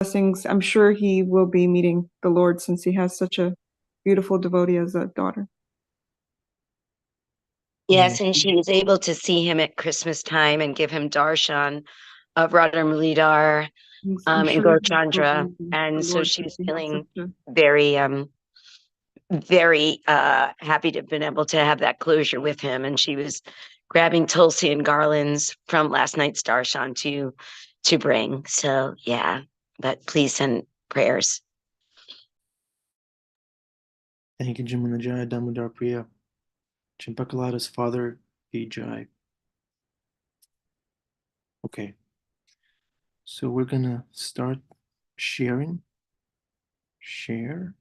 blessings. I'm sure he will be meeting the Lord since he has such a beautiful devotee as a daughter. Yes, and she was able to see him at Christmas time and give him darshan of Radha Mulidhar I'm and sure he's Gaurchandra. the And so Lord she since was he has feeling such a very happy to have been able to have that closure with him. And she was grabbing tulsi and garlands from last night's darshan to bring. So yeah, but please send prayers. Thank you, Jamuna Jai, Damodar Priya. Chimpakalada's father, Jai. Okay, so we're gonna start sharing. Share.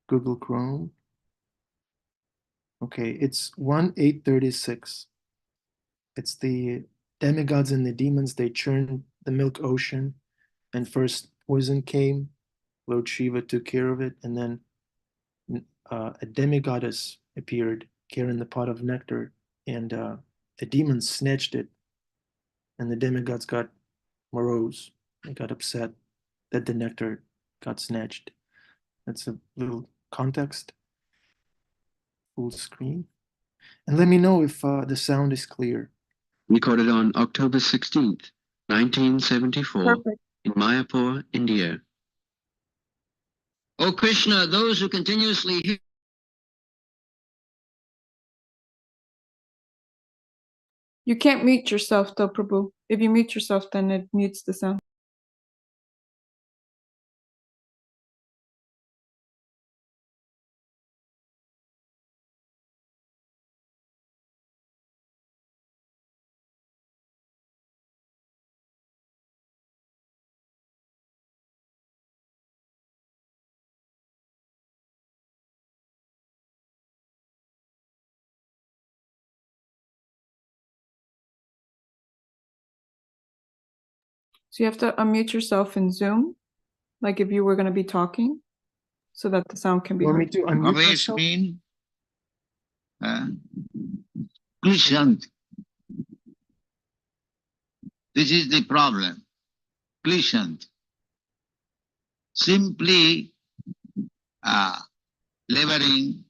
Google Chrome. Okay, it's 1:836. It's the demigods and the demons. They churned the milk ocean, and first poison came. Lord Shiva took care of it, and then a demigoddess appeared carrying the pot of nectar, and the demons snatched it, and the demigods got morose. They got upset that the nectar got snatched. That's a little context. Full screen. And let me know if the sound is clear. Recorded on October 16th, 1974, perfect. in Mayapur, India. O Krishna, those who continuously hear. You can't mute yourself though, Prabhu. If you mute yourself, then it mutes the sound. So you have to unmute yourself in Zoom, like if you were going to be talking, so that the sound can be You want me heard. to unmute myself? mean Klishant. This is the problem. Klishant. Simply laboring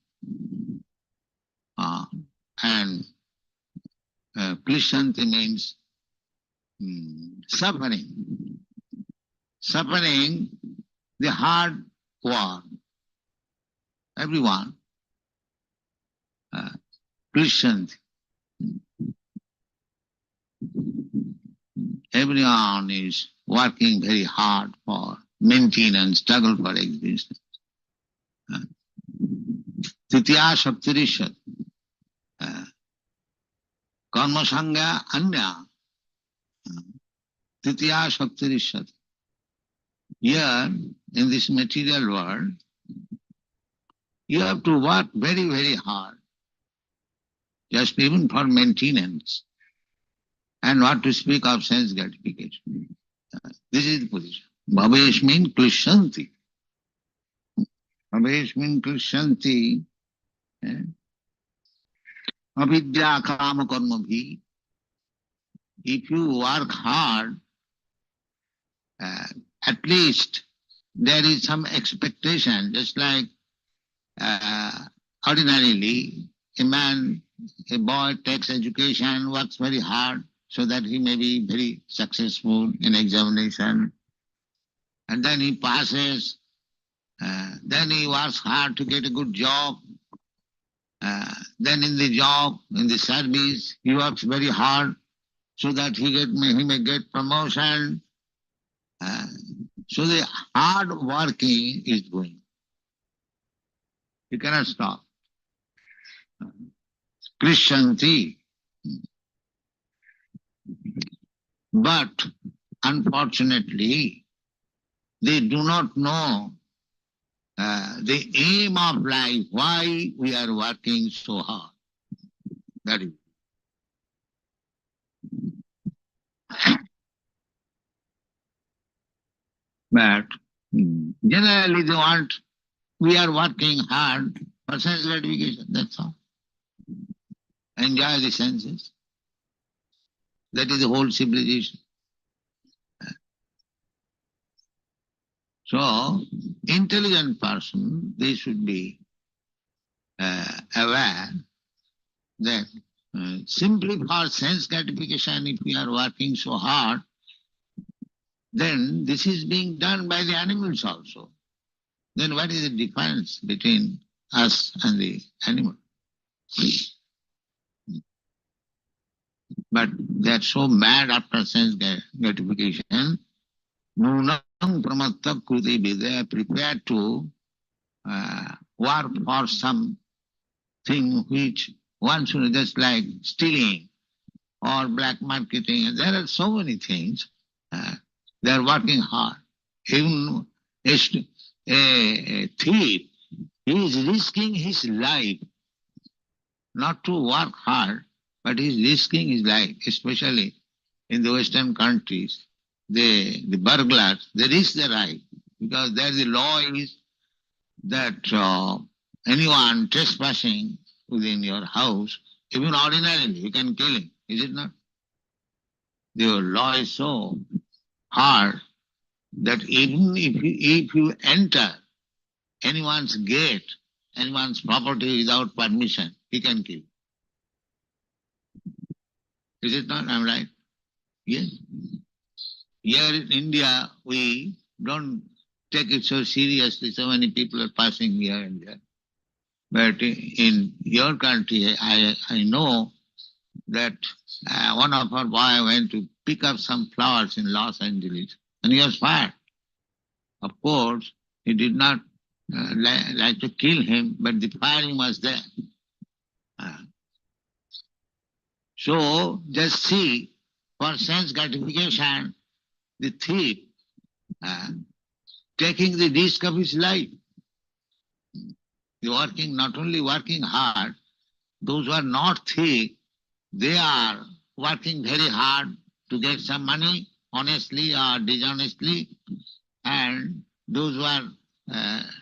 and Klishant means suffering. Suffering, the hard work. Everyone. Klishant. Everyone is working very hard for maintenance, struggle for existence. Titiya Shaktirishad. Karma Sangha Anya. Titiya Shaktirishad. Here, in this material world, you have to work very, very hard, just even for maintenance, and what to speak of sense gratification. This is the position. Bhavesh means Krishanti. Bhavesh means Krishanti. Avidya kama karma bhi. If you work hard, at least there is some expectation, just like ordinarily a boy takes education, works very hard so that he may be very successful in examination, and then he passes, then he works hard to get a good job, then in the job, in the service, he works very hard so that he may get promotion. So the hard working is going. You cannot stop. Krishanti. But unfortunately, they do not know the aim of life, why we are working so hard. That is. But generally they want, we are working hard for sense gratification, that's all. Enjoy the senses. That is the whole civilization. So, intelligent person, they should be aware that simply for sense gratification, if we are working so hard, then this is being done by the animals also. Then what is the difference between us and the animal? But they are so mad after sense gratification. Nunam pramatta krutibi, they are prepared to work for some thing which one should, just like stealing or black marketing. There are so many things. They are working hard. Even a thief, he is risking his life not to work hard, but he is risking his life, especially in the Western countries. The burglars, they risk their life because there the law is that anyone trespassing within your house, even ordinarily, you can kill him, is it not? The law is so hard that even if you enter anyone's gate, anyone's property without permission, he can kill. Is it not? I'm right? Yes. Here in India, we don't take it so seriously. So many people are passing here and there. But in your country, I know that one of our boy went to pick up some flowers in Los Angeles and he was fired. Of course, he did not like to kill him, but the firing was there. So just see, for sense gratification, the thief taking the risk of his life. Not only working hard, those who are not thief, they are working very hard to get some money, honestly or dishonestly, and those who are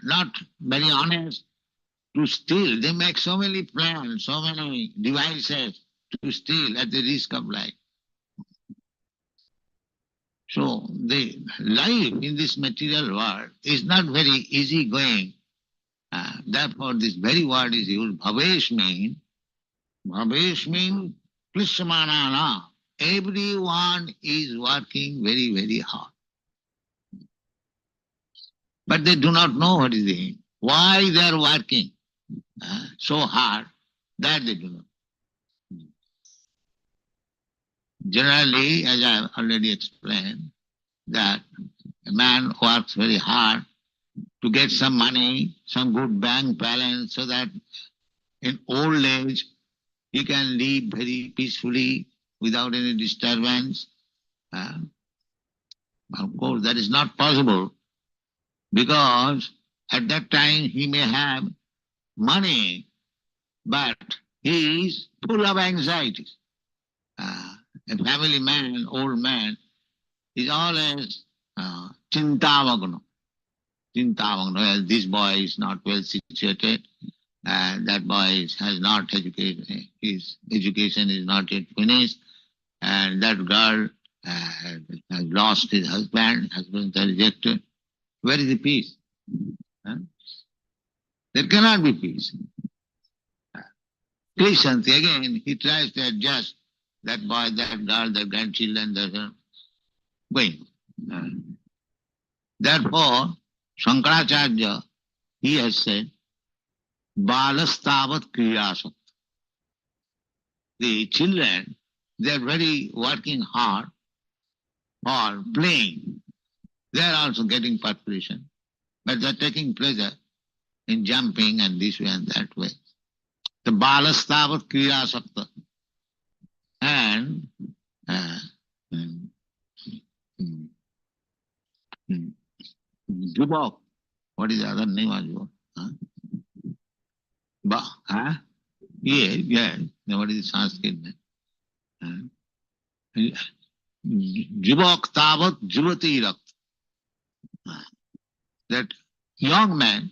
not very honest, to steal. They make so many plans, so many devices to steal at the risk of life. So the life in this material world is not very easy going. Therefore this very word is used. Bhavesh means Klishmanana. Everyone is working very, very hard. But they do not know what is the aim. Why they are working so hard, that they do not. Generally, as I have already explained, that a man works very hard to get some money, some good bank balance, so that in old age he can live very peacefully without any disturbance. Of course, that is not possible because at that time he may have money, but he is full of anxieties. A family man, old man, is always chintavagno. Well, this boy is not well situated, and that boy has not educated, his education is not yet finished, and that girl has lost his husband is rejected. Where is the peace? There cannot be peace. Krishanti, again, he tries to adjust that boy, that girl, the grandchildren, that going. Therefore, Shankaracharya, he has said, Balastavat kriyasat. The children, they are very working hard for playing. They are also getting perspiration, but they are taking pleasure in jumping and this way and that way. The Balastavat kriyasakta. And Jubok, what is the other name of Jubok? Yeah. What is the Sanskrit name? Jubok tavat juvati rakt. That young men,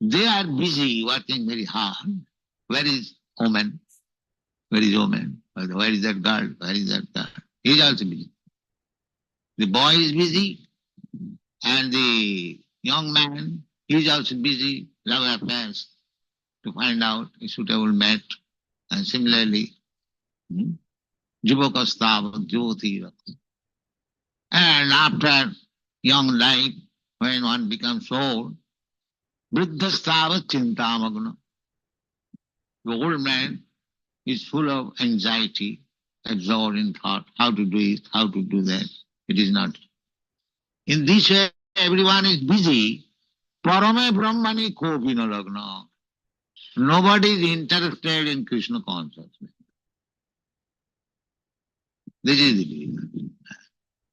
they are busy working very hard. Where is woman? Where is woman? Where is that girl? Where is that girl? He is also busy. The boy is busy And the young man, he is also busy, love affairs, to find out a suitable mate. And similarly, Jivakastavat Jyoti. And after young life, when one becomes old, Vriddhastavat Chintamagna. The old man is full of anxiety, absorbed in thought, how to do it, how to do that. It is not. In this way, everyone is busy. Parame Brahmani Kopina Lagna. Nobody is interested in Krishna consciousness. This is the belief.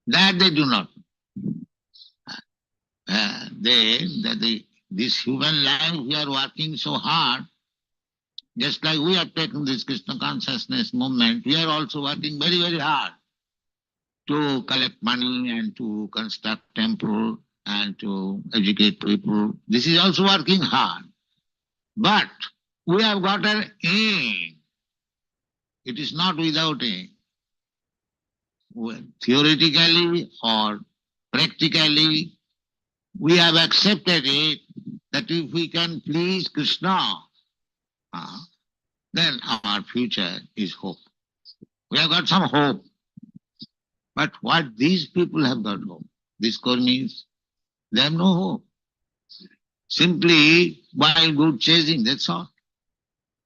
That they do not. This human life, we are working so hard, just like we have taken this Krishna consciousness movement, we are also working very, very hard to collect money and to construct temple and to educate people. This is also working hard. But we have got an aim. It is not without aim. Theoretically or practically, we have accepted it that if we can please Krishna, then our future is hope. We have got some hope. But what these people have got hope, these karmis, they have no hope. Simply wild goat chasing, that's all.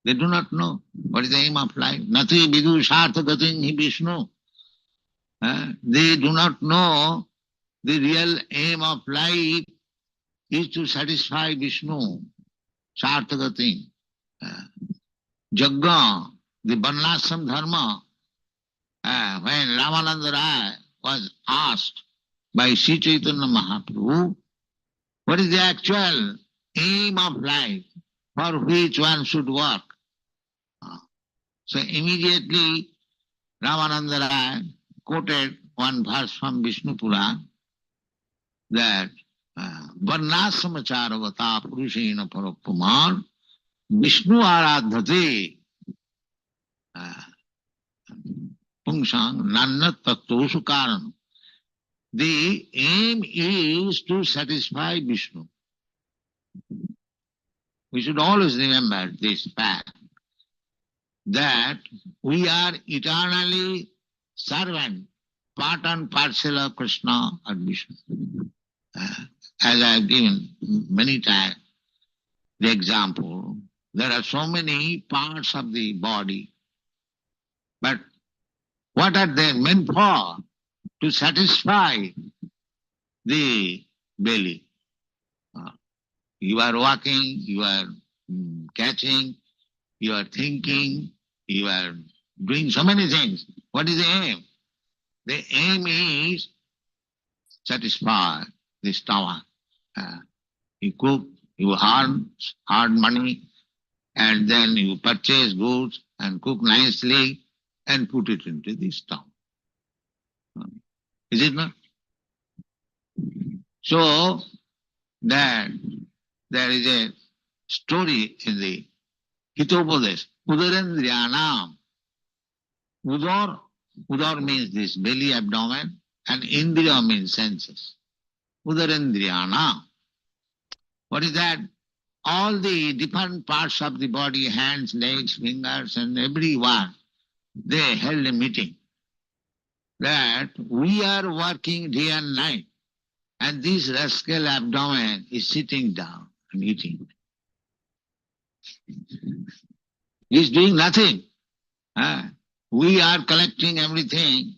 They do not know what is the aim of life. Nati vidu sarthagatin hi Vishnu. They do not know the real aim of life is to satisfy Vishnu. Sarthagatin. Jagga, the Varnashram dharma. When Ramananda Rai was asked by Sri Chaitanya Mahaprabhu, what is the actual aim of life for which one should work? So immediately Ramananda Rai quoted one verse from Vishnu Purana that Varnashramacharagata Purushena Parapuman Vishnu Aradhate Pungsang Nanna Tattoshu Karan. The aim is to satisfy Vishnu. We should always remember this fact that we are eternally servant, part and parcel of Krishna or Vishnu. As I have given many times the example, there are so many parts of the body, but what are they meant for? To satisfy the belly. You are walking, you are catching, you are thinking, you are doing so many things. What is the aim? The aim is satisfy the stomach. You cook, you earn money, and then you purchase goods and cook nicely and put it into the stomach. Is it not? So that there is a story in the Hitopadesh. Udarendriyanam. Udar means this belly, abdomen, and Indriya means senses. Udarendriyanam. What is that? All the different parts of the body, hands, legs, fingers, and everyone, they held a meeting that we are working day and night, and this rascal abdomen is sitting down and eating. He is doing nothing. We are collecting everything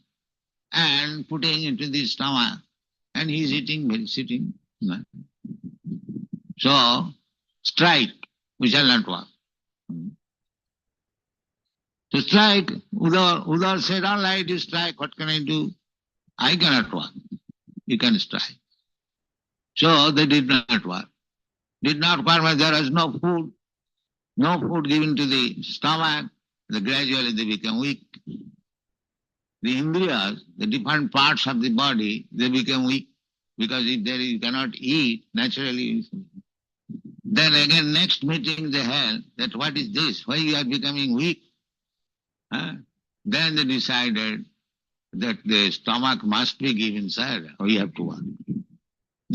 and putting into the stomach, and he is eating, sitting. So, strike, we shall not work. To strike, Udar said, all right, you strike, what can I do? I cannot work. You can strike. So they did not work. Did not work when there was no food given to the stomach. Gradually they became weak. The Indriyas, the different parts of the body, they become weak. Because if you cannot eat, naturally. Then again, next meeting they held that what is this? Why you are becoming weak? Then they decided that the stomach must be given, sir. We have to work.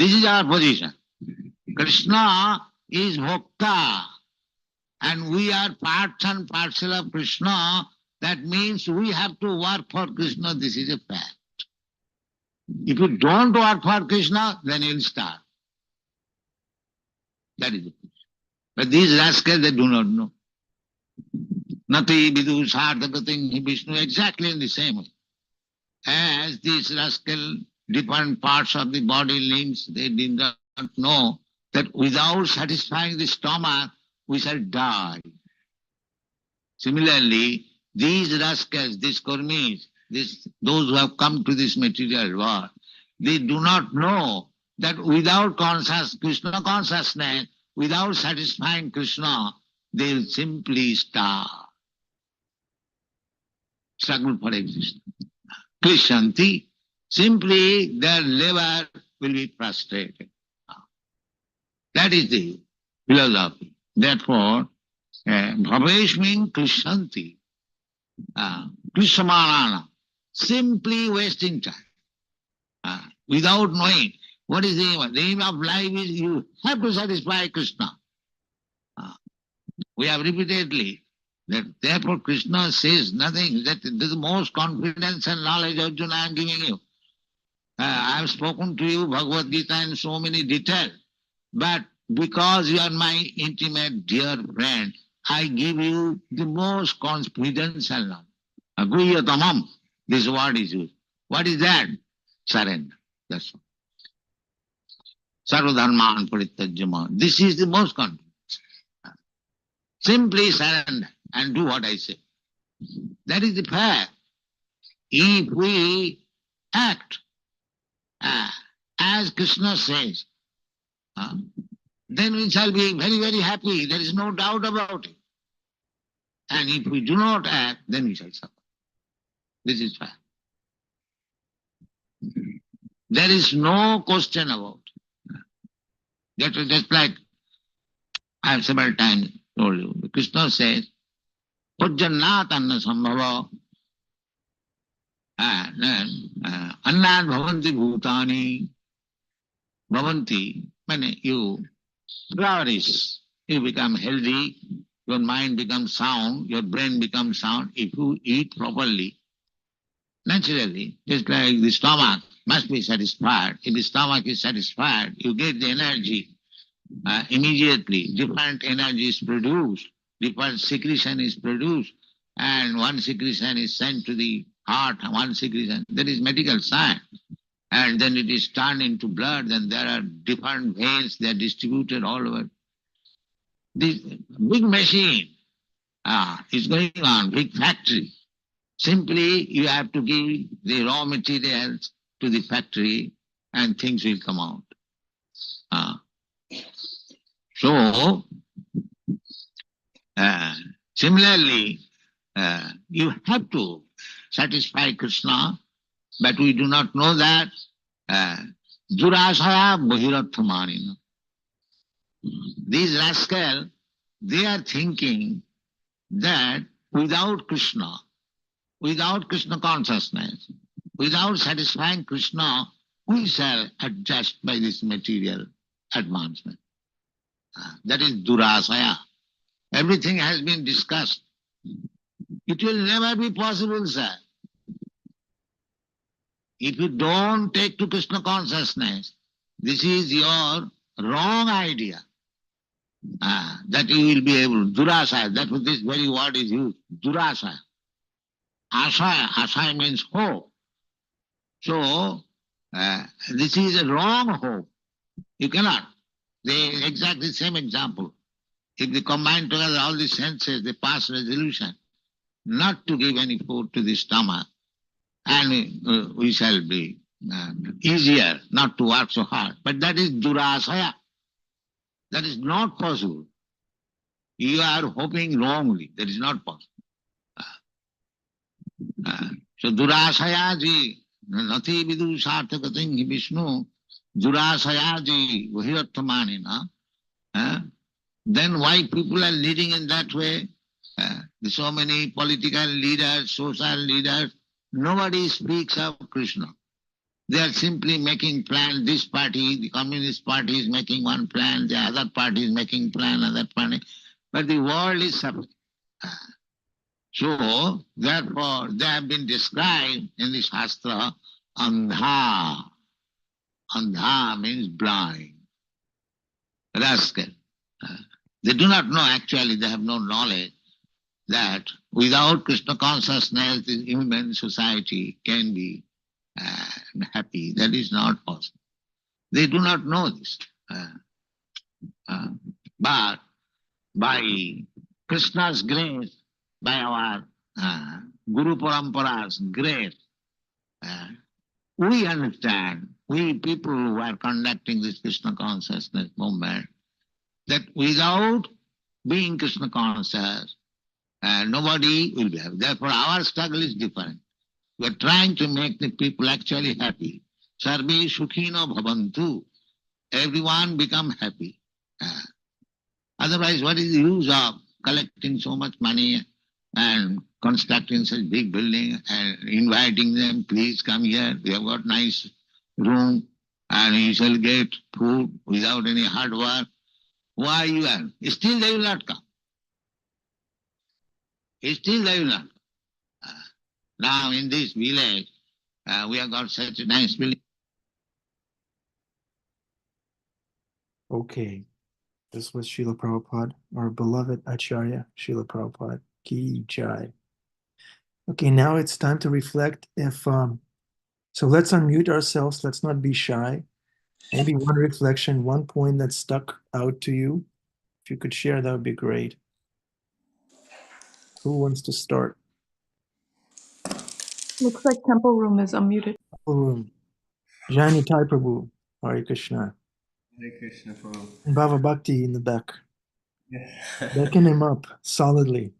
This is our position. Krishna is Bhokta, and we are parts and parcel of Krishna. That means we have to work for Krishna. This is a fact. If you don't work for Krishna, then you'll starve. That is it. But these rascals, they do not know. Nati vidu sarthakating Vishnu, exactly in the same way. As these rascal different parts of the body limbs, they did not know that without satisfying the stomach, we shall die. Similarly, these rascals, these karmis, those who have come to this material world, they do not know that without Krishna consciousness, without satisfying Krishna, they will simply starve. Struggle for existence. Krishanti, simply their labor will be frustrated. That is the philosophy. Therefore, Bhavesh means Krishanti, Krishamanana, simply wasting time, without knowing what is the aim. The aim of life is you have to satisfy Krishna. We have repeatedly that therefore Krishna says nothing, that this is the most confidence and knowledge Arjuna I am giving you. I have spoken to you Bhagavad Gita in so many details, but because you are my intimate dear friend, I give you the most confidential knowledge. Agriyatamam, this word is used. What is that? Surrender. That's all. Sarvadharman parityajyama. This is the most confidence. Simply surrender and do what I say. That is the fact. If we act as Krishna says, then we shall be very, very happy. There is no doubt about it. And if we do not act, then we shall suffer. This is fact. There is no question about it. Just like I have several times told you, Krishna says, Pujjannat anna sambhava, annad bhavanti bhutani, bhavanti, when you flourish, you become healthy, your mind becomes sound, your brain becomes sound. If you eat properly, naturally, just like the stomach must be satisfied. If the stomach is satisfied, you get the energy immediately. Different energy is produced, different secretion is produced, and one secretion is sent to the heart, one secretion. That is medical science. And then it is turned into blood, then there are different veins, they are distributed all over. This big machine is going on, big factory. Simply you have to give the raw materials to the factory and things will come out. So, similarly, you have to satisfy Krishna, but we do not know that. Durasaya Bhahirathamanina. These rascals, they are thinking that without Krishna consciousness, without satisfying Krishna, we shall adjust by this material advancement. That is Durasaya. Everything has been discussed. It will never be possible, sir. If you don't take to Krishna consciousness, this is your wrong idea. That you will be able, Durasaya, that's what this very word is used, Durasaya. Asaya means hope. So, this is a wrong hope. You cannot. They exactly the same example. If they combine together all the senses, they pass resolution not to give any food to the stomach, and we shall be easier not to work so hard. But that is Durasaya. That is not possible. You are hoping wrongly. That is not possible. So Durasayaji, Nati Vidu Sarthakating Vishnu, Durasayaji Vahirathamanina. Then why people are leading in that way? So many political leaders, social leaders, nobody speaks of Krishna. They are simply making plans. This party, the Communist Party is making one plan, the other party is making plan, other party. But the world is suffering. So, therefore, they have been described in the Shastra, Andha. Andha means blind, rascal. They do not know actually, they have no knowledge that without Krishna consciousness, the human society can be happy. That is not possible. They do not know this. But by Krishna's grace, by our Guru Parampara's grace, we understand, we people who are conducting this Krishna consciousness movement, that without being Krishna conscious, nobody will be happy. Therefore, our struggle is different. We are trying to make the people actually happy. Sarve sukhino bhavantu. Everyone become happy. Otherwise, what is the use of collecting so much money and constructing such big building and inviting them, please come here, we have got nice room and you shall get food without any hard work. Why you are? Still they will not come. Still they will not come. Now in this village, we have got such a nice village. Okay, this was Srila Prabhupada, our beloved Acharya, Srila Prabhupada. Ki Jai. Okay, now it's time to reflect. So let's unmute ourselves. Let's not be shy. Maybe one reflection, one point that stuck out to you. If you could share, that would be great. Who wants to start? Looks like Temple Room is unmuted. Jani Tai Prabhu, Hare Krishna. Hare Krishna, Prabhu. And Bhava Bhakti in the back. Yeah. Backing him up solidly.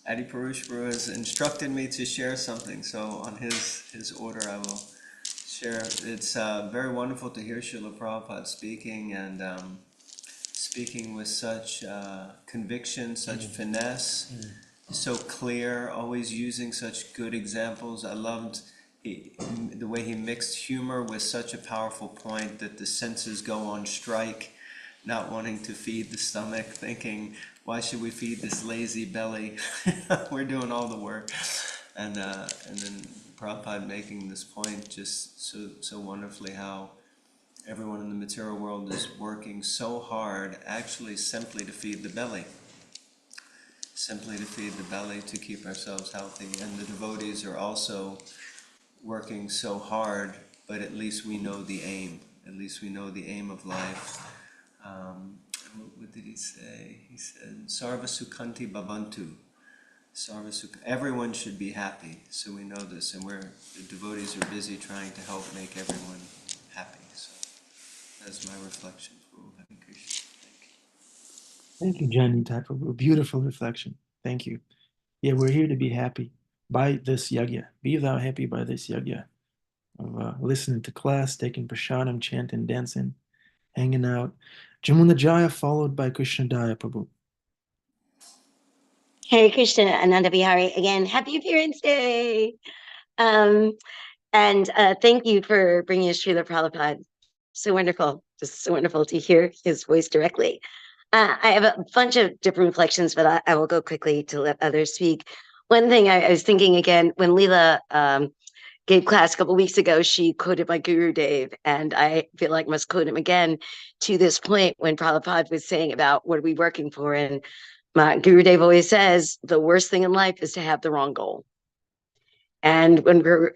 Adi Purush Prabhu has instructed me to share something, so on his order I will share. It's very wonderful to hear Srila Prabhupada speaking, and speaking with such conviction, such finesse, so clear, always using such good examples. I loved the way he mixed humor with such a powerful point that the senses go on strike, not wanting to feed the stomach, thinking, why should we feed this lazy belly? We're doing all the work. And then Prabhupada making this point just so wonderfully, how everyone in the material world is working so hard actually simply to feed the belly. Simply to feed the belly, to keep ourselves healthy. And the devotees are also working so hard, but at least we know the aim. At least we know the aim of life. What did he say? He said, Sarva Sukhanti Bhavantu. Everyone should be happy. So we know this, and the devotees are busy trying to help make everyone happy. So that's my reflection. Hare Krishna. Thank you, Jani Tai Prabhu. Beautiful reflection. Thank you. Yeah, we're here to be happy by this yagya. Be thou happy by this yagya. Of listening to class, taking prasadam, chanting, dancing, hanging out. Jamuna Jaya followed by Krishna Daya Prabhu. Hare Krishna, Ananda Vihari. Again, happy Appearance Day. And thank you for bringing us Srila Prabhupada. So wonderful. Just so wonderful to hear his voice directly. I have a bunch of different reflections, but I will go quickly to let others speak. One thing I was thinking again, when Leela gave class a couple of weeks ago, she quoted my Guru Dev, and I feel like I must quote him again to this point when Prabhupada was saying about what are we working for. And my Guru Dev always says, the worst thing in life is to have the wrong goal. And when we're,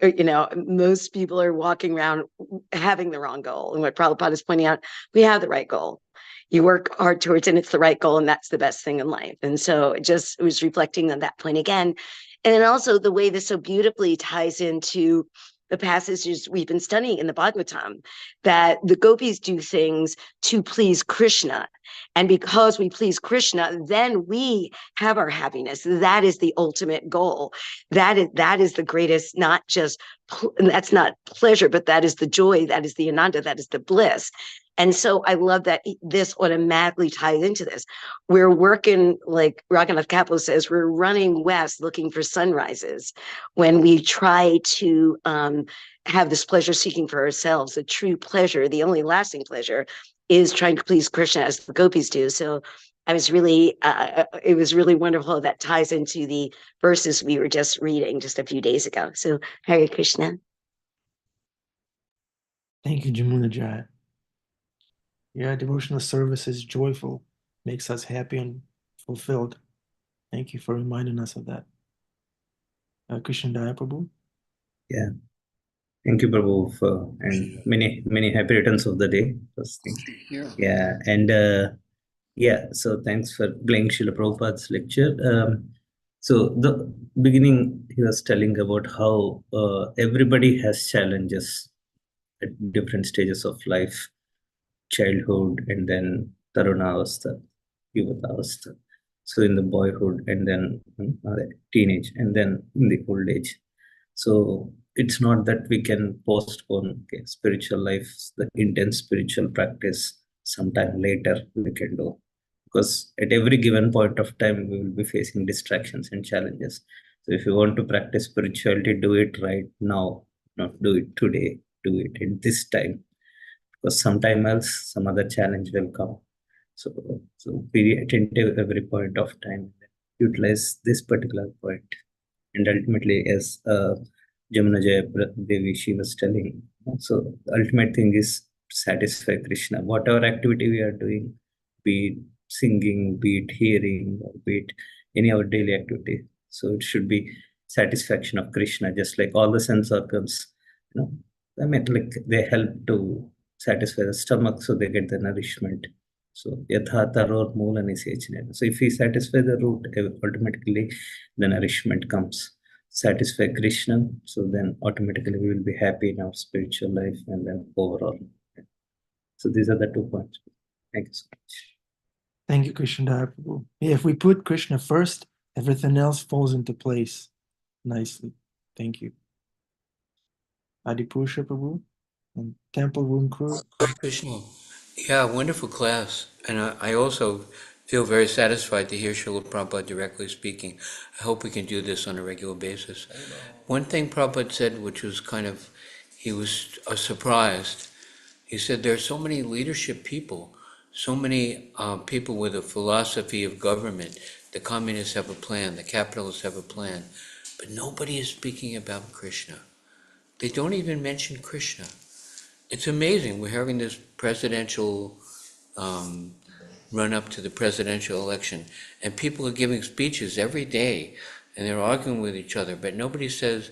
most people are walking around having the wrong goal. And what Prabhupada is pointing out, we have the right goal. You work hard towards it, and it's the right goal, and that's the best thing in life. And so it was reflecting on that point again. And then also the way this so beautifully ties into the passages we've been studying in the Bhagavatam, that the gopis do things to please Krishna. And because we please Krishna, then we have our happiness. That is the ultimate goal. That is the greatest, that's not pleasure, but that is the joy, that is the ananda, that is the bliss. And so I love that this automatically ties into this. We're working, like Raghunath Kapil says, we're running west looking for sunrises when we try to have this pleasure seeking for ourselves. The true pleasure, the only lasting pleasure, is trying to please Krishna as the gopis do. So I was really, it was really wonderful. That ties into the verses we were just reading just a few days ago. So Hare Krishna. Thank you, Jamuna Jaya. Yeah, devotional service is joyful, makes us happy and fulfilled. Thank you for reminding us of that. Krishna Jaya Prabhu. Yeah. Thank you, Prabhu, and many happy returns of the day. First thing. Yeah, and so thanks for playing Srila Prabhupada's lecture. So the beginning, he was telling about how everybody has challenges at different stages of life, childhood, and then Tarunavastha, Yuvatavastha. So in the boyhood, and then teenage, and then in the old age. So it's not that we can postpone spiritual life, the intense spiritual practice sometime later we can do. Because at every given point of time, we will be facing distractions and challenges. So if you want to practice spirituality, do it right now, not do it today, do it at this time. Because sometime else, some other challenge will come. So be attentive every point of time, utilize this particular point. And ultimately, as Jamuna Jaya Devi, she was telling, so the ultimate thing is satisfy Krishna. Whatever activity we are doing, be it singing, be it hearing, or be it any other daily activity. So it should be satisfaction of Krishna, just like all the sense organs, I mean, like they help to satisfy the stomach, so they get the nourishment. So yatha taror moola nisechane. So if we satisfy the root, automatically the nourishment comes. Satisfy Krishna, so then automatically we will be happy in our spiritual life and then overall. So these are the 2 points. Thank you so much. Thank you, Krishna Jaya Prabhu. Yeah, if we put Krishna first, everything else falls into place nicely. Thank you. Adipusha Prabhu and Temple Room Crew. Krishna. Yeah, wonderful class. And I also feel very satisfied to hear Srila Prabhupada directly speaking. I hope we can do this on a regular basis. One thing Prabhupada said, which was he was surprised. He said there are so many leadership people, so many people with a philosophy of government. The communists have a plan, the capitalists have a plan, but nobody is speaking about Krishna. They don't even mention Krishna. It's amazing. We're having this presidential run up to the presidential election, and people are giving speeches every day, and they're arguing with each other, but nobody says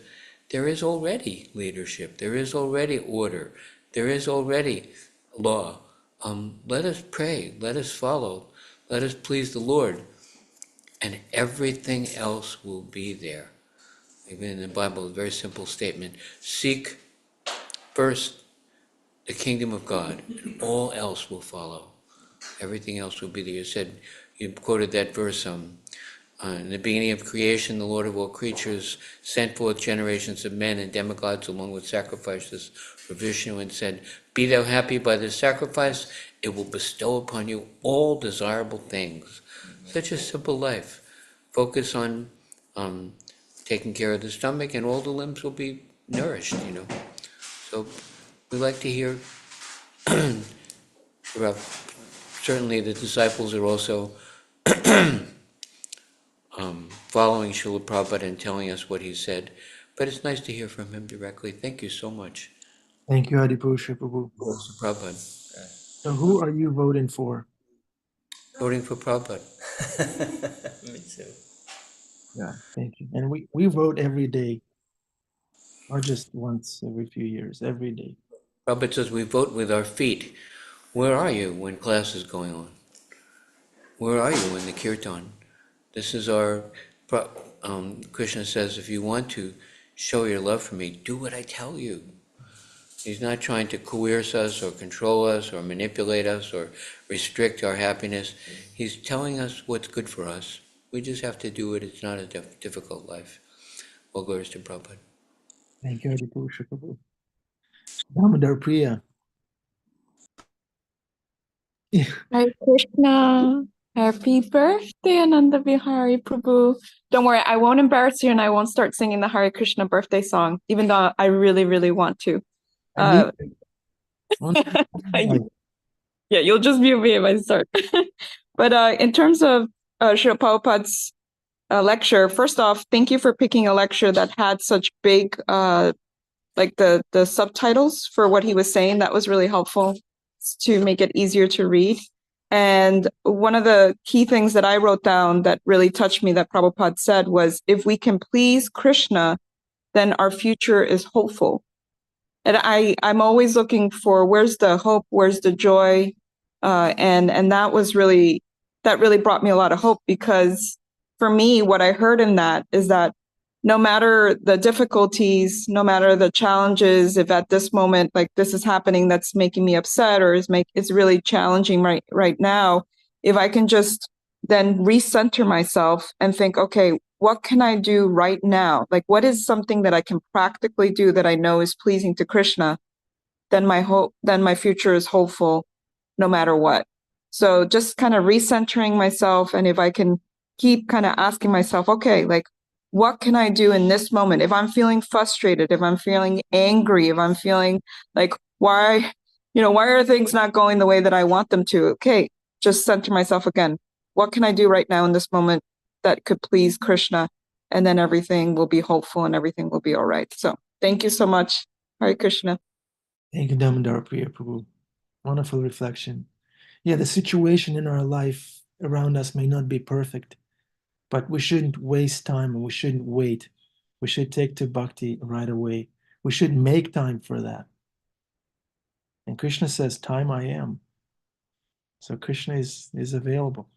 there is already leadership, there is already order, there is already law. Let us pray, let us follow, let us please the Lord, and everything else will be there. Even in the Bible, a very simple statement: seek first the kingdom of God, and all else will follow. Everything else will be there. You quoted that verse, in the beginning of creation, the Lord of all creatures sent forth generations of men and demigods along with sacrifices for Vishnu, and said, be thou happy by this sacrifice, it will bestow upon you all desirable things. Such a simple life. Focus on taking care of the stomach, and all the limbs will be nourished, So we like to hear about, certainly the disciples are also following Srila Prabhupada and telling us what he said, but it's nice to hear from him directly. Thank you so much. Thank you, Adipusha Prabhu. Prabhupada. So who are you voting for? Voting for Prabhupada. Me too. Yeah, thank you. And we vote every day, or just once every few years, every day. Prabhupada says we vote with our feet. Where are you when class is going on? Where are you in the kirtan? This is our, Krishna says, if you want to show your love for me, do what I tell you. He's not trying to coerce us or control us or manipulate us or restrict our happiness. He's telling us what's good for us. We just have to do it. It's not a difficult life. All glories to Prabhupada. Thank you, Adipusha Prabhu. Damodar Priya. Hare Krishna. Happy birthday, Ananda Vihari Prabhu. Don't worry, I won't embarrass you and I won't start singing the Hare Krishna birthday song, even though I really, really want to. I need I- yeah, you'll just mute me if I start. But in terms of Srila Prabhupada's lecture, first off, thank you for picking a lecture that had such big, like the subtitles for what he was saying. That was really helpful to make it easier to read. And one of the key things that I wrote down that really touched me that Prabhupada said was, if we can please Krishna, then our future is hopeful. And I'm always looking for where's the hope, where's the joy, and that really brought me a lot of hope, because for me, what I heard in that is that no matter the difficulties, no matter the challenges, if at this moment like this is happening that's making me upset or is really challenging right now, if I can just then recenter myself and think, okay, what can I do right now? Like, what is something that I can practically do that I know is pleasing to Krishna? Then my future is hopeful no matter what. So just kind of recentering myself. And if I can keep kind of asking myself, okay, like, what can I do in this moment? If I'm feeling frustrated, if I'm feeling angry, if I'm feeling like, why are things not going the way that I want them to? Okay, just center myself again. What can I do right now in this moment that could please Krishna? And then everything will be hopeful and everything will be all right. So thank you so much. Hare Krishna. Thank you, Damodar Priya Prabhu. Wonderful reflection. Yeah, the situation in our life around us may not be perfect, but we shouldn't waste time and we shouldn't wait. We should take to bhakti right away. We should make time for that. And Krishna says, time I am. So Krishna is available.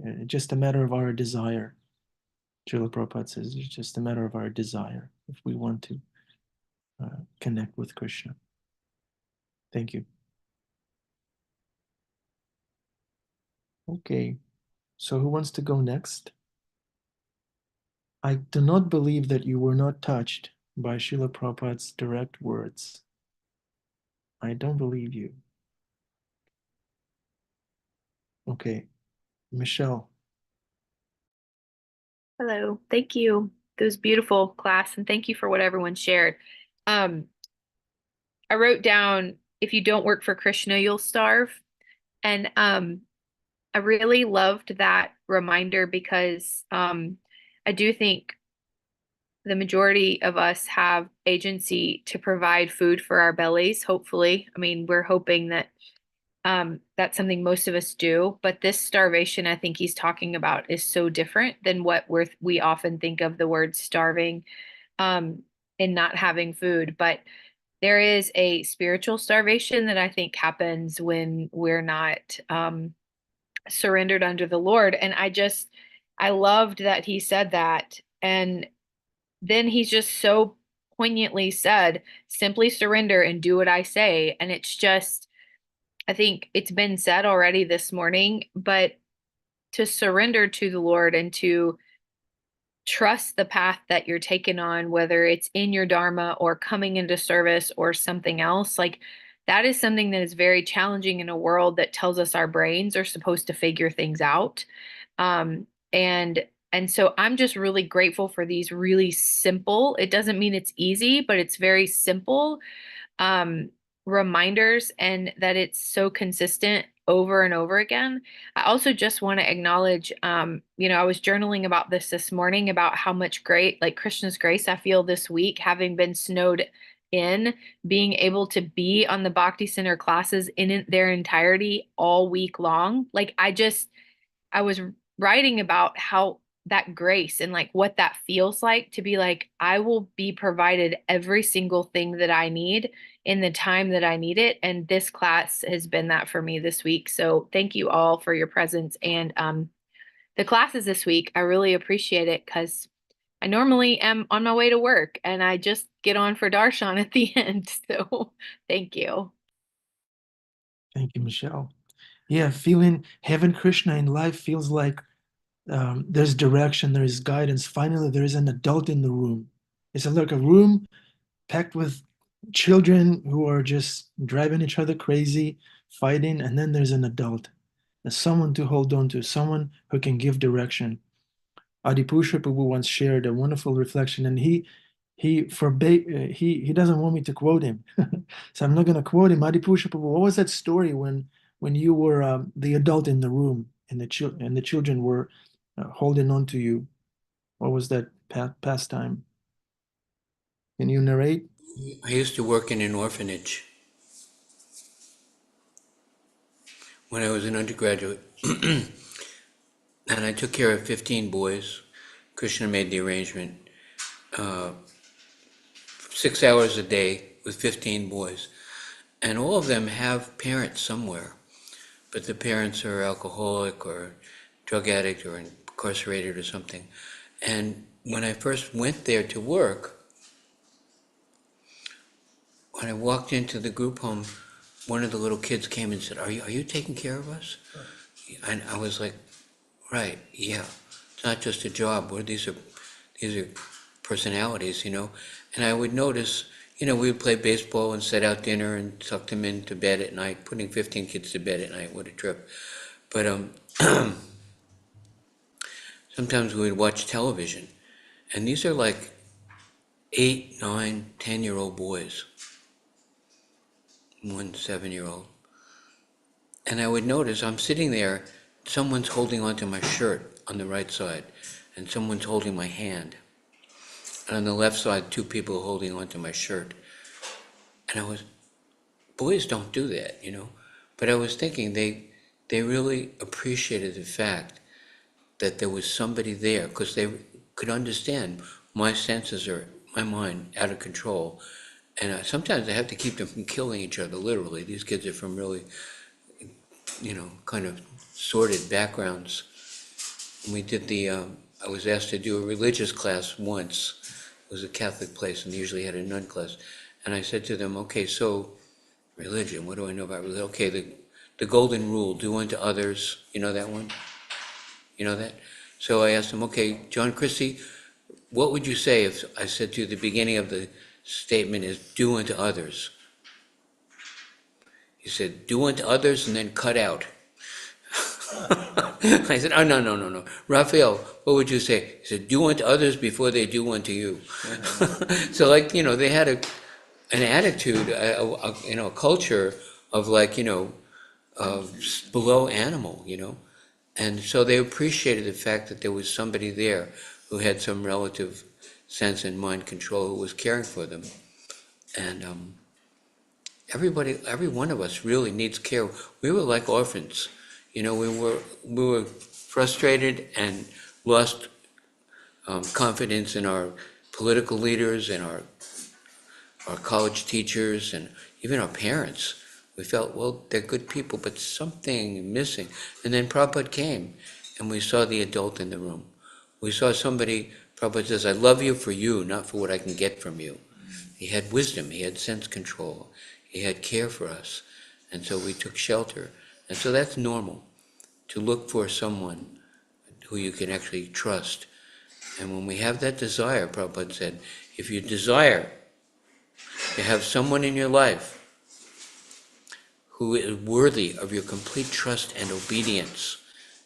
It's just a matter of our desire. Srila Prabhupada says it's just a matter of our desire if we want to connect with Krishna. Thank you. Okay, so who wants to go next? I do not believe that you were not touched by Srila Prabhupada's direct words. I don't believe you. Okay, Michelle. Hello, thank you. It was beautiful class, and thank you for what everyone shared. I wrote down, if you don't work for Krishna, you'll starve. And I really loved that reminder because I do think the majority of us have agency to provide food for our bellies, hopefully. I mean, we're hoping that that's something most of us do, but this starvation I think he's talking about is so different than what we often think of the word starving and not having food. But there is a spiritual starvation that I think happens when we're not surrendered under the Lord. And I loved that he said that. And then he's just so poignantly said, simply surrender and do what I say. And it's just, I think it's been said already this morning, but to surrender to the Lord and to trust the path that you're taking on, whether it's in your Dharma or coming into service or something else, like that is something that is very challenging in a world that tells us our brains are supposed to figure things out. And so I'm just really grateful for these really simple, it doesn't mean it's easy, but it's very simple reminders, and that it's so consistent over and over again. I also just want to acknowledge, I was journaling about this morning about how much like Krishna's grace I feel this week, having been snowed in, being able to be on the Bhakti Center classes in their entirety all week long. Like I was writing about how that grace and like what that feels like to be like, I will be provided every single thing that I need in the time that I need it. And this class has been that for me this week. So thank you all for your presence and the classes this week. I really appreciate it because I normally am on my way to work and I just get on for darshan at the end. So thank you. Thank you, Michelle. Yeah, having Krishna in life feels like there's direction, there is guidance. Finally, there is an adult in the room. It's like a room packed with children who are just driving each other crazy, fighting, and then there's an adult. There's someone to hold on to, someone who can give direction. Adipusha Prabhu once shared a wonderful reflection, and he forbade he doesn't want me to quote him, so I'm not going to quote him. Adipusha Prabhu, what was that story when you were the adult in the room and the children were holding on to you? What was that pastime? Can you narrate? I used to work in an orphanage when I was an undergraduate, and I took care of 15 boys. Krishna made the arrangement. 6 hours a day with 15 boys. And all of them have parents somewhere, but the parents are alcoholic or drug addict or incarcerated or something. And when I first went there to work, when I walked into the group home, one of the little kids came and said, are you taking care of us? And I was like, right, yeah. It's not just a job. These are personalities, And I would notice, we would play baseball and set out dinner and tuck them into bed at night, putting 15 kids to bed at night. What a trip. But sometimes we would watch television, and these are like 8, 9, 10-year-old boys, one 7-year-old. And I would notice I'm sitting there, someone's holding onto my shirt on the right side, and someone's holding my hand. And on the left side, 2 people holding onto my shirt. And boys don't do that, But I was thinking they really appreciated the fact that there was somebody there, because they could understand my senses are, my mind, out of control. And sometimes I have to keep them from killing each other, literally. These kids are from really, kind of sordid backgrounds. And we did I was asked to do a religious class once. It was a Catholic place, and they usually had a nun class. And I said to them, okay, so religion, what do I know about religion? Okay, the golden rule, do unto others. You know that one? You know that? So I asked them, okay, John Christie, what would you say if I said to you the beginning of the statement is do unto others? He said, do unto others and then cut out. I said, oh, no. Raphael, what would you say? He said, do unto others before they do unto you. So they had an attitude, a culture of below animal, And so they appreciated the fact that there was somebody there who had some relative sense and mind control who was caring for them. And every one of us really needs care. We were like orphans. We were frustrated and lost confidence in our political leaders and our college teachers and even our parents. We felt, well, they're good people, but something missing. And then Prabhupada came, and we saw the adult in the room. We saw somebody, Prabhupada says, I love you for you, not for what I can get from you. He had wisdom, he had sense control, he had care for us. And so we took shelter. And so that's normal, to look for someone who you can actually trust. And when we have that desire, Prabhupada said, if you desire to have someone in your life who is worthy of your complete trust and obedience,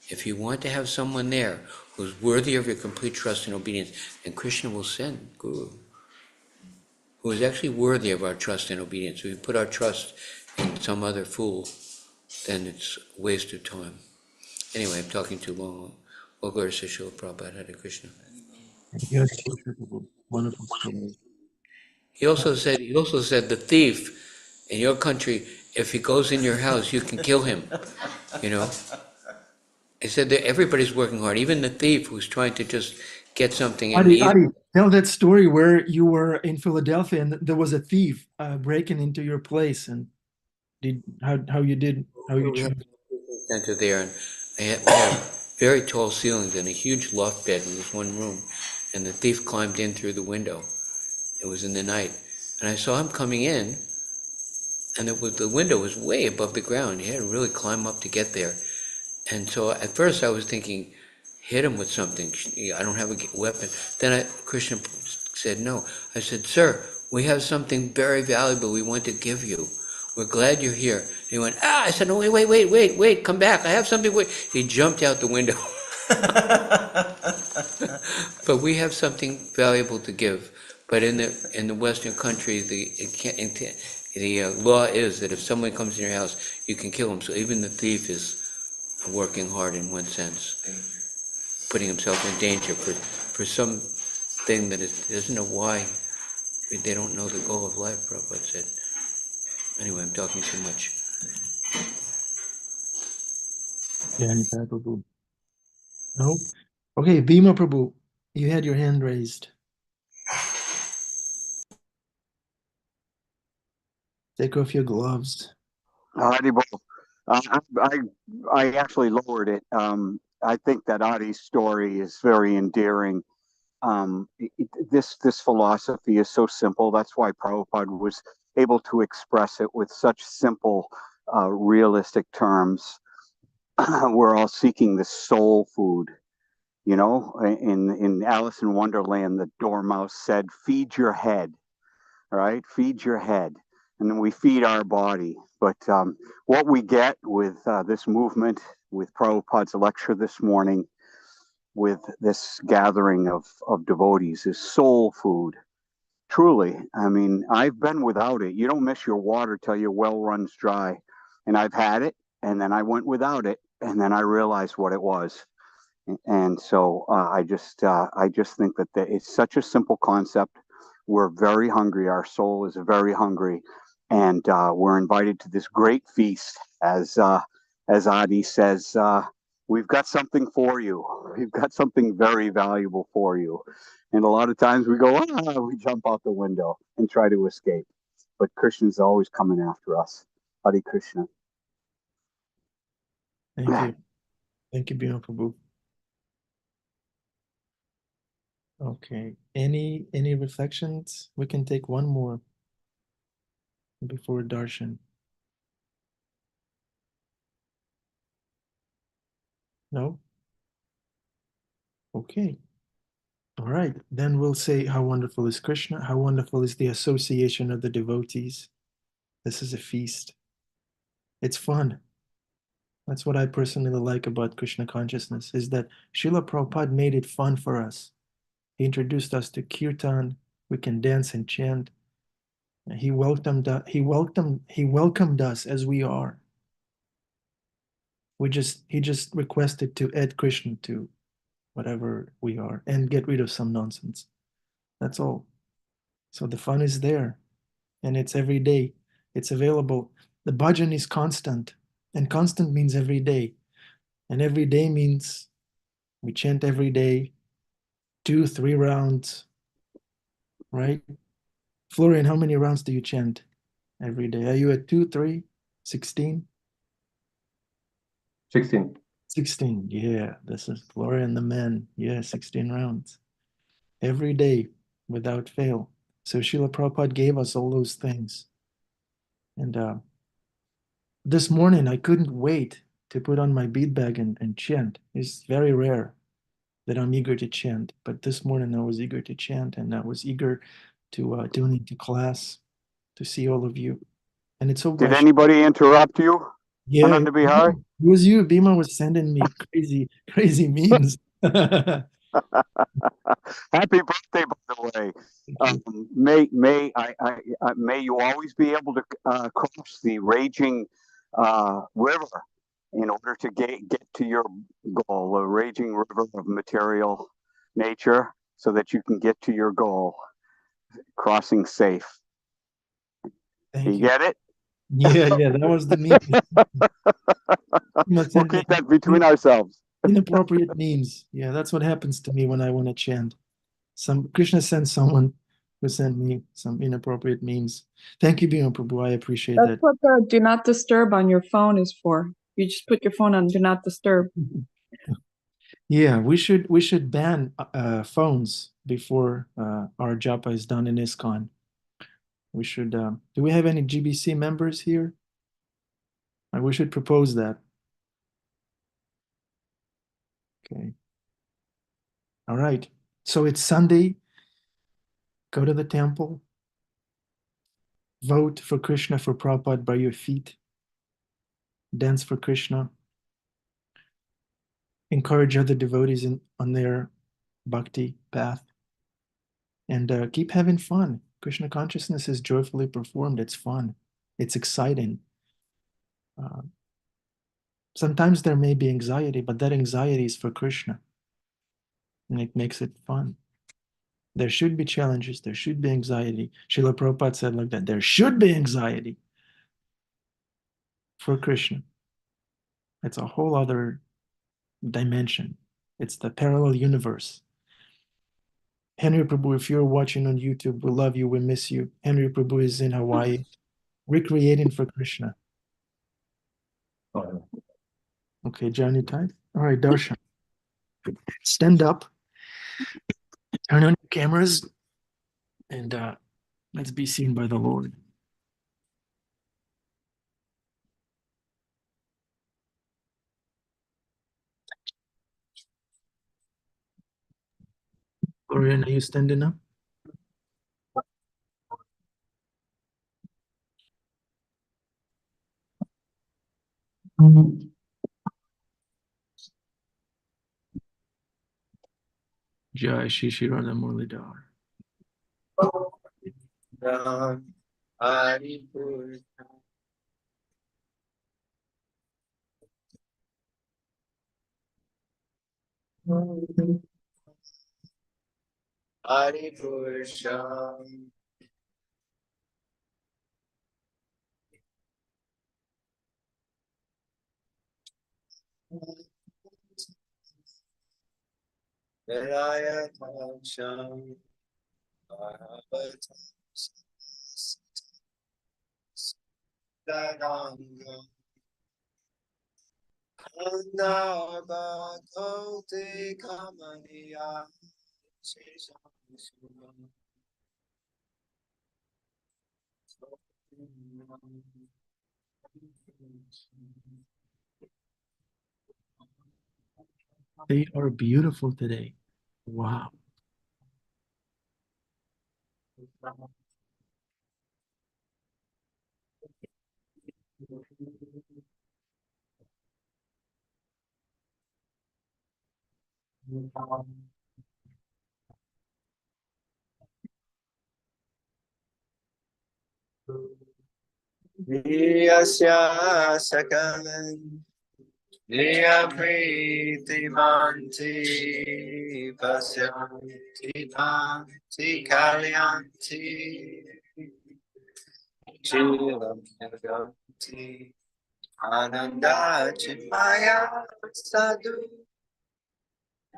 if you want to have someone there who's worthy of your complete trust and obedience, then Krishna will send Guru, who is actually worthy of our trust and obedience. If we put our trust in some other fool, then it's a waste of time. Anyway, I'm talking too long. Well, go to Srila Prabhupada, Hare Krishna. Yes, wonderful story. He also said the thief in your country, if he goes in your house, you can kill him. He said that everybody's working hard, even the thief who's trying to just get something. Adi, tell that story where you were in Philadelphia and there was a thief breaking into your place, and how you center there, and I had very tall ceilings and a huge loft bed in this one room, and the thief climbed in through the window. It was in the night, and I saw him coming in, and the window was way above the ground. He had to really climb up to get there. And so at first I was thinking, hit him with something. I don't have a weapon. Then Krishna said no. I said, sir, we have something very valuable we want to give you. We're glad you're here. And he went, I said, no, wait, come back. I have something. Wait. He jumped out the window. But we have something valuable to give. But in the Western country, the law is that if someone comes in your house, you can kill him. So even the thief is working hard in one sense, putting himself in danger for something that doesn't know why. They don't know the goal of life, Prabhupada said. Anyway, I'm talking too much. Yeah, Nitai Prabhu. No? Okay, Bhima Prabhu, you had your hand raised. Take off your gloves. Haribol. I actually lowered it. I think that Adi's story is very endearing. This philosophy is so simple. That's why Prabhupada was able to express it with such simple, realistic terms. We're all seeking the soul food. You know, in Alice in Wonderland, the Dormouse said, "Feed your head." Right? Feed your head, and then we feed our body. But what we get with this movement, with Prabhupada's lecture this morning, with this gathering of devotees, is soul food. Truly, I mean, I've been without it. You don't miss your water till your well runs dry. And I've had it, and then I went without it, and then I realized what it was. And so I just think that it's such a simple concept. We're very hungry. Our soul is very hungry, and we're invited to this great feast. As Adi says, we've got something for you. We've got something very valuable for you. And a lot of times we go, we jump out the window and try to escape. But Krishna's always coming after us. Hare Krishna. Thank you. Thank you, Bhima Prabhu. Okay. Any reflections? We can take one more before darshan. No? Okay. All right. Then we'll say how wonderful is Krishna, how wonderful is the association of the devotees. This is a feast. It's fun. That's what I personally like about Krishna consciousness, is that Srila Prabhupada made it fun for us. He introduced us to kirtan. We can dance and chant. He welcomed us as we are. He just requested to add Krishna to whatever we are and get rid of some nonsense. That's all. So the fun is there, and it's every day. It's available. The bhajan is constant, and constant means every day. And every day means we chant every day, 2-3 rounds, right? Florian, how many rounds do you chant every day? Are you at 2, 3, 16? 16. 16, yeah. This is Florian the man. Yeah, 16 rounds. Every day, without fail. So Srila Prabhupada gave us all those things. And this morning, I couldn't wait to put on my bead bag and chant. It's very rare that I'm eager to chant. But this morning, I was eager to chant, and I was eager to tune into class, to see all of you. And it's so Did anybody interrupt you? Yeah, Ananda Bihari? it was you. Bhima was sending me crazy memes. Happy birthday, by the way. May you always be able to cross the raging river in order to get to your goal, the raging river of material nature, so that you can get to your goal, crossing safe. Thank you get it? Yeah, that was the meme. We'll keep that between ourselves. Inappropriate memes. Yeah, that's what happens to me when I want to chant. Krishna sent someone who sent me some inappropriate memes. Thank you, Bhima Prabhu. I appreciate That's that. what the do not disturb on your phone is for. You just put your phone on do not disturb. Yeah, we should ban phones before our japa is done in ISKCON. We should. Do we have any GBC members here? We should propose that. Okay. All right. So it's Sunday. Go to the temple. Vote for Krishna for Prabhupada by your feet. Dance for Krishna. Encourage other devotees on their bhakti path. And keep having fun. Krishna consciousness is joyfully performed. It's fun. It's exciting. Sometimes there may be anxiety, but that anxiety is for Krishna. And it makes it fun. There should be challenges. There should be anxiety. Srila Prabhupada said like that. There should be anxiety for Krishna. It's a whole other dimension. It's the parallel universe. Henry Prabhu, if you're watching on YouTube, we love you. We miss you. Henry Prabhu is in Hawaii, recreating for Krishna. Okay, Johnny Tide. All right, Darshan. Stand up. Turn on your cameras. And let's be seen by the Lord. Orion, are you standing up? Jai Shri Radha Murlidhar. Hari Purusham. Viraya Pancham. Dadangam. Anabhakote Kamaniya. They are beautiful today. Wow. Viyasya sakalam Niya priti manti pasyanti panti kalyanti Chilam yaganti Ananda chimaya sadhu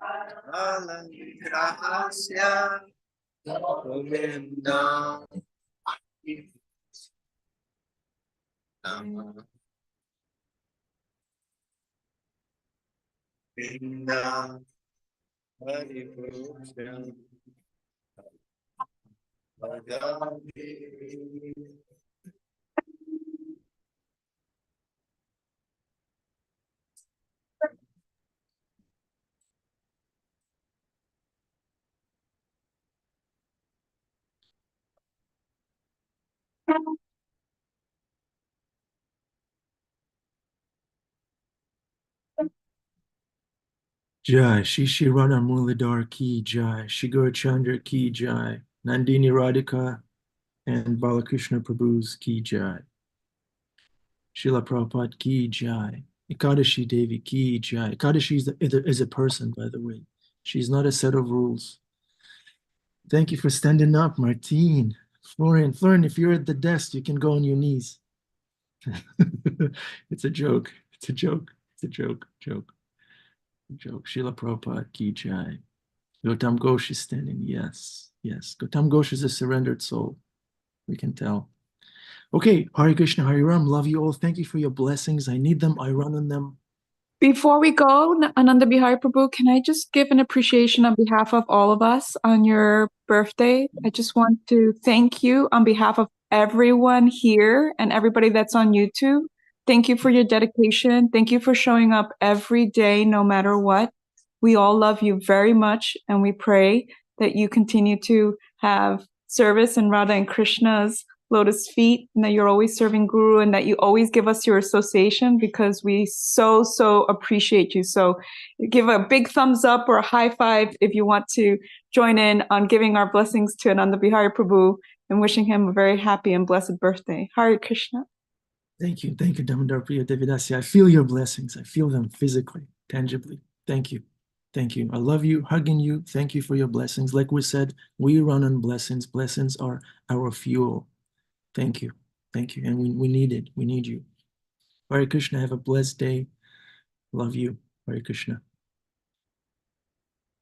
Alam rahasya Govinda Nama Vinda Hari Purusha Bhagavati. Jai, Shishi Radha Murlidhar ki Jai, Shigur Chandra ki Jai, Nandini Radhika and Balakrishna Prabhu's ki Jai, Srila Prabhupada ki Jai, Ekadashi Devi ki Jai. Ekadashi is a person, by the way. She's not a set of rules. Thank you for standing up, Martine. Florian, if you're at the desk, you can go on your knees. It's a joke. It's a joke. It's a joke. Joke. Srila Prabhupada ki Jai. Gautam Ghosh is standing. Yes. Yes. Gautam Ghosh is a surrendered soul. We can tell. Okay. Hare Krishna, Hare Ram. Love you all. Thank you for your blessings. I need them. I run on them. Before we go, Ananda Bihari Prabhu, can I just give an appreciation on behalf of all of us on your birthday? I just want to thank you on behalf of everyone here and everybody that's on YouTube. Thank you for your dedication. Thank you for showing up every day, no matter what. We all love you very much, and we pray that you continue to have service in Radha and Krishna's lotus feet, and that you're always serving Guru, and that you always give us your association, because we so appreciate you. So give a big thumbs up or a high five if you want to join in on giving our blessings to Ananda Bihari Prabhu and wishing him a very happy and blessed birthday. Hare Krishna. Thank you, Damodar Priya Devidasi. I feel your blessings. I feel them physically, tangibly. Thank you. Thank you. I love you, hugging you. Thank you for your blessings. Like we said, we run on blessings. Blessings are our fuel. Thank you. Thank you. And we need it. We need you. Hare Krishna. Have a blessed day. Love you. Hare Krishna.